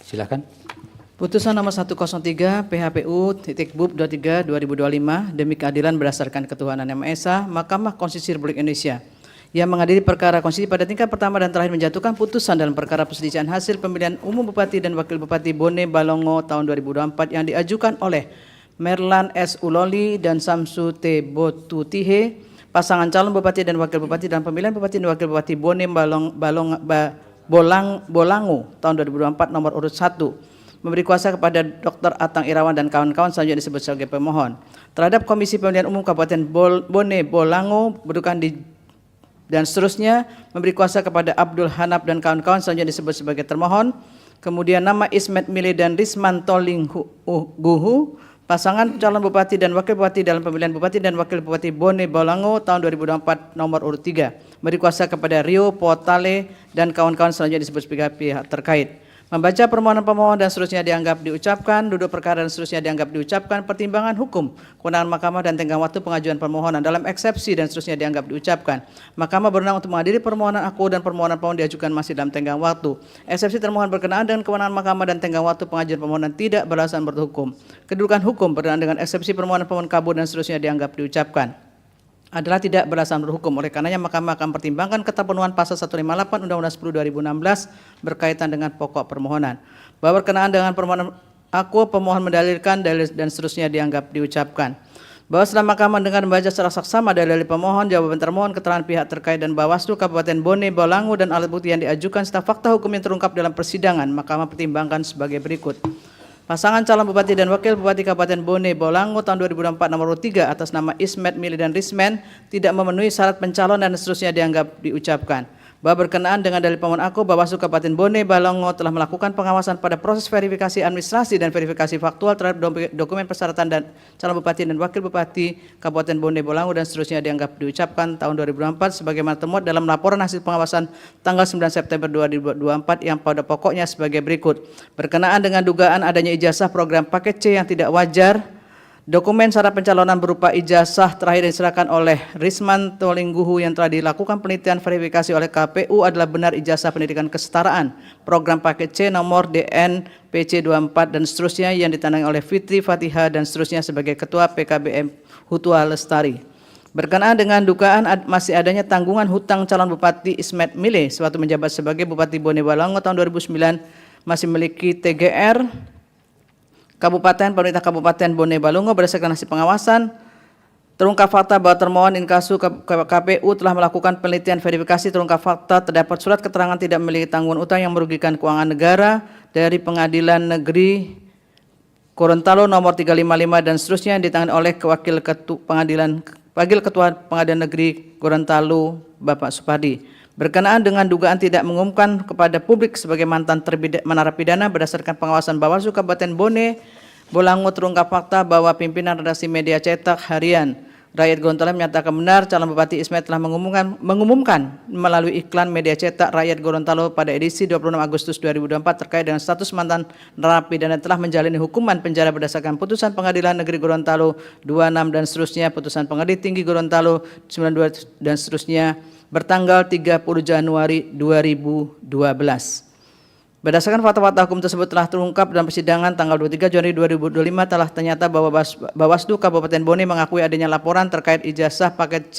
Silakan. Putusan nomor 103 PHPU.BUB-23/2025 demi keadilan berdasarkan ketuhanan yang Maha Esa, Mahkamah Konstitusi Republik Indonesia yang mengadili perkara konstitusi pada tingkat pertama dan terakhir menjatuhkan putusan dalam perkara perselisihan hasil pemilihan umum Bupati dan Wakil Bupati Bone Balongo tahun 2024 yang diajukan oleh Merlan S. Uloli dan Samsu T. Botutihe, pasangan calon Bupati dan Wakil Bupati dalam pemilihan Bupati dan Wakil Bupati Bone Bolango tahun 2024 nomor urut 1, memberi kuasa kepada Dr. Atang Irawan dan kawan-kawan selanjutnya disebut sebagai pemohon terhadap Komisi Pemilihan Umum Kabupaten Bone Bolango berdukan di dan seterusnya, memberi kuasa kepada Abdul Hanaf dan kawan-kawan selanjutnya disebut sebagai termohon. Kemudian nama Ismet Mile dan Risman Tolingguhu, pasangan calon Bupati dan Wakil Bupati dalam pemilihan Bupati dan Wakil Bupati Bone Bolango tahun 2024 nomor urut 3, memberi kuasa kepada Rio Potale dan kawan-kawan selanjutnya disebut sebagai pihak terkait. Membaca permohonan pemohon dan seterusnya dianggap diucapkan, duduk perkara dan seterusnya dianggap diucapkan, pertimbangan hukum, kewenangan mahkamah dan tenggang waktu pengajuan permohonan dalam eksepsi dan seterusnya dianggap diucapkan. Mahkamah berwenang untuk mengadili permohonan aku dan permohonan pemohon diajukan masih dalam tenggang waktu. Eksepsi termohon berkenaan dengan kewenangan mahkamah dan tenggang waktu pengajuan permohonan tidak beralasan berhukum. Kedudukan hukum berkenaan dengan eksepsi permohonan pemohon kabur dan seterusnya dianggap diucapkan adalah tidak beralasan berhukum. Oleh karenanya Mahkamah akan pertimbangkan keterpenuhan pasal 158 Undang-Undang 10/2016 berkaitan dengan pokok permohonan. Bahwa berkenaan dengan permohonan aku, pemohon mendalilkan dalil dan seterusnya dianggap diucapkan. Bahwa setelah Mahkamah mendengar membaca secara saksama dalil pemohon, jawaban termohon, keterangan pihak terkait dan Bawaslu Kabupaten Bone Bolango dan alat bukti yang diajukan serta fakta hukum yang terungkap dalam persidangan, Mahkamah pertimbangkan sebagai berikut. Pasangan calon Bupati dan Wakil Bupati Kabupaten Bone Bolango tahun 2024 nomor 3 atas nama Ismet Mili dan Rismen tidak memenuhi syarat pencalonan dan seterusnya dianggap diucapkan. Bahwa berkenaan dengan dalil pemohon aku, Bawaslu Kabupaten Bone Bolango telah melakukan pengawasan pada proses verifikasi administrasi dan verifikasi faktual terhadap dokumen persyaratan dan calon Bupati dan Wakil Bupati Kabupaten Bone Bolango dan seterusnya dianggap diucapkan tahun 2024 sebagaimana termuat dalam laporan hasil pengawasan tanggal 9 September 2024 yang pada pokoknya sebagai berikut. Berkenaan dengan dugaan adanya ijazah program paket C yang tidak wajar, dokumen syarat pencalonan berupa ijazah terakhir diserahkan oleh Risman Tolingguhu yang telah dilakukan penelitian verifikasi oleh KPU adalah benar ijazah pendidikan kesetaraan program paket C nomor DN-PC 24 dan seterusnya yang ditandai oleh Fitri Fatihah dan seterusnya sebagai Ketua PKBM Hutua Lestari. Berkenaan dengan dugaan masih adanya tanggungan hutang calon Bupati Ismet Mile sewaktu menjabat sebagai Bupati Bone Bolango tahun 2009 masih memiliki TGR Kabupaten pemerintah Kabupaten Bone Bolango berdasarkan hasil pengawasan terungkap fakta bahwa termohon inkasu KPU telah melakukan penelitian verifikasi terungkap fakta terdapat surat keterangan tidak memiliki tanggungan utang yang merugikan keuangan negara dari Pengadilan Negeri Gorontalo nomor 355 dan seterusnya yang ditangani oleh Wakil Ketua Pengadilan Negeri Gorontalo Bapak Supadi. Berkenaan dengan dugaan tidak mengumumkan kepada publik sebagai mantan narapidana berdasarkan pengawasan Bawaslu Kabupaten Bone Bolango terungkap fakta bahwa pimpinan redaksi media cetak harian Rakyat Gorontalo menyatakan benar calon Bupati Ismet telah mengumumkan melalui iklan media cetak Rakyat Gorontalo pada edisi 26 Agustus 2024 terkait dengan status mantan narapidana telah menjalani hukuman penjara berdasarkan putusan Pengadilan Negeri Gorontalo 26 dan seterusnya, putusan Pengadilan Tinggi Gorontalo 92 dan seterusnya bertanggal 30 Januari 2012. Berdasarkan fakta-fakta hukum tersebut telah terungkap dalam persidangan tanggal 23 Januari 2025 telah ternyata bahwa Bawaslu Kabupaten Bone mengakui adanya laporan terkait ijazah paket C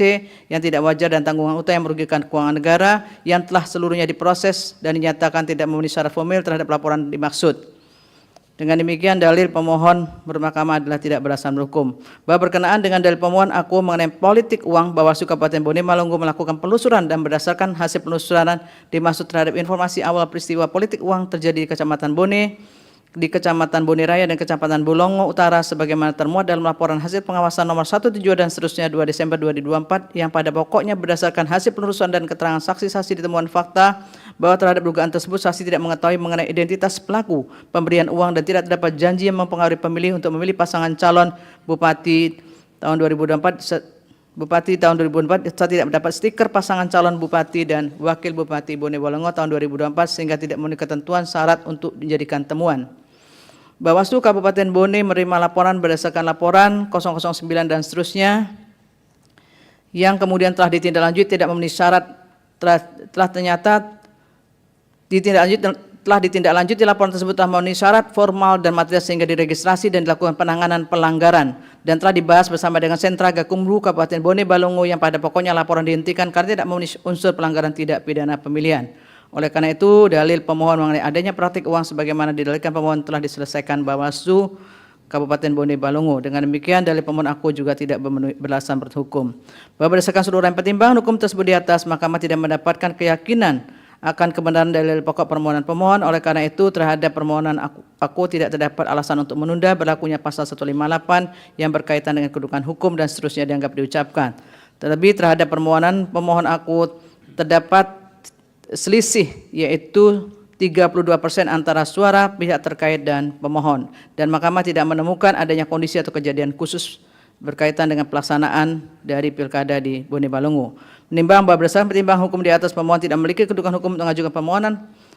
yang tidak wajar dan tanggungan utang yang merugikan keuangan negara yang telah seluruhnya diproses dan dinyatakan tidak memenuhi syarat formil terhadap laporan dimaksud. Dengan demikian dalil pemohon bermahkamah adalah tidak beralasan berhukum. Bahwa berkenaan dengan dalil pemohon aku mengenai politik uang, Bawaslu Kabupaten Bone Bolango melakukan penelusuran dan berdasarkan hasil penelusuran dimaksud terhadap informasi awal peristiwa politik uang terjadi di Kecamatan Bone, di Kecamatan Bone Raya dan Kecamatan Bolongo Utara sebagaimana termuat dalam laporan hasil pengawasan nomor 17 dan seterusnya 2 Desember 2024 yang pada pokoknya berdasarkan hasil penelusuran dan keterangan saksi-saksi ditemuan fakta bahwa terhadap dugaan tersebut saksi tidak mengetahui mengenai identitas pelaku pemberian uang dan tidak terdapat janji yang mempengaruhi pemilih untuk memilih pasangan calon Bupati tahun 2024 Bupati tahun 2024 tidak mendapat stiker pasangan calon Bupati dan Wakil Bupati Bone Bolango tahun 2024 sehingga tidak memenuhi ketentuan syarat untuk dijadikan temuan. Bawaslu Kabupaten Bone menerima laporan berdasarkan laporan 009 dan seterusnya yang kemudian telah ditindaklanjuti tidak memenuhi syarat telah ternyata ditindaklanjuti telah ditindaklanjuti laporan tersebut telah memenuhi syarat formal dan material sehingga diregistrasi dan dilakukan penanganan pelanggaran dan telah dibahas bersama dengan Sentra Gakumdu Kabupaten Bone Balongo yang pada pokoknya laporan dihentikan karena tidak memenuhi unsur pelanggaran tidak pidana pemilihan. Oleh karena itu, dalil pemohon mengenai adanya praktik uang sebagaimana didalilkan pemohon telah diselesaikan Bawaslu Kabupaten Bone Balongo. Dengan demikian, dalil pemohon aku juga tidak beralasan berhukum. Bahwa berdasarkan seluruh pertimbangan hukum tersebut di atas, Mahkamah tidak mendapatkan keyakinan akan kebenaran dalil pokok permohonan pemohon. Oleh karena itu, terhadap permohonan aku tidak terdapat alasan untuk menunda berlakunya pasal 158 yang berkaitan dengan kedudukan hukum dan seterusnya dianggap diucapkan. Terlebih terhadap permohonan pemohon aku terdapat selisih, yaitu 32% antara suara pihak terkait dan pemohon, dan Mahkamah tidak menemukan adanya kondisi atau kejadian khusus berkaitan dengan pelaksanaan dari pilkada di Bone Balongo. Menimbang bahwa berdasarkan pertimbangan hukum di atas, pemohon tidak memiliki kedudukan hukum untuk mengajukan permohonan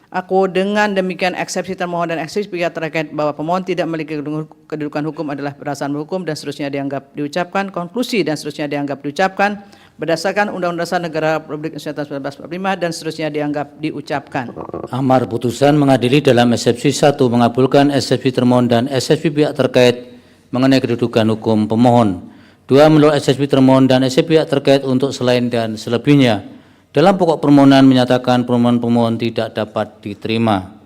aku, dengan demikian eksepsi termohon dan eksepsi pihak terkait bahwa pemohon tidak memiliki kedudukan hukum adalah berdasarkan hukum dan seterusnya dianggap diucapkan. Konklusi dan seterusnya dianggap diucapkan berdasarkan Undang-Undang Dasar Negara Republik Indonesia tahun 1945 dan seterusnya dianggap diucapkan. Amar putusan mengadili dalam eksepsi 1 mengabulkan eksepsi termohon dan eksepsi pihak terkait mengenai kedudukan hukum pemohon. 2 menolak eksepsi termohon dan eksepsi pihak terkait untuk selain dan selebihnya. Dalam pokok permohonan menyatakan permohonan pemohon tidak dapat diterima.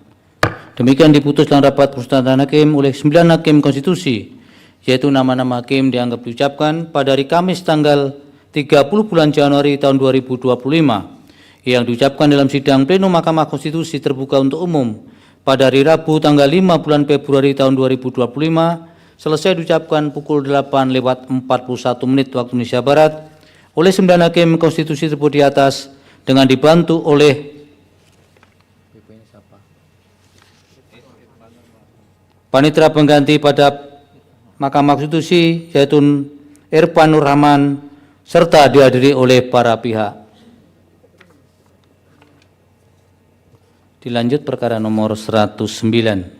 Demikian diputus dalam rapat permusyawaratan hakim oleh 9 hakim konstitusi, yaitu nama-nama hakim dianggap diucapkan pada hari Kamis tanggal 30 bulan Januari tahun 2025 yang diucapkan dalam sidang pleno Mahkamah Konstitusi terbuka untuk umum pada hari Rabu tanggal 5 bulan Februari tahun 2025 selesai diucapkan pukul 8:41 waktu Indonesia Barat oleh 9 hakim konstitusi tersebut di atas dengan dibantu oleh panitera pengganti pada Mahkamah Konstitusi yaitu Irfan Nur Rahman serta dihadiri oleh para pihak. Dilanjut perkara nomor 109.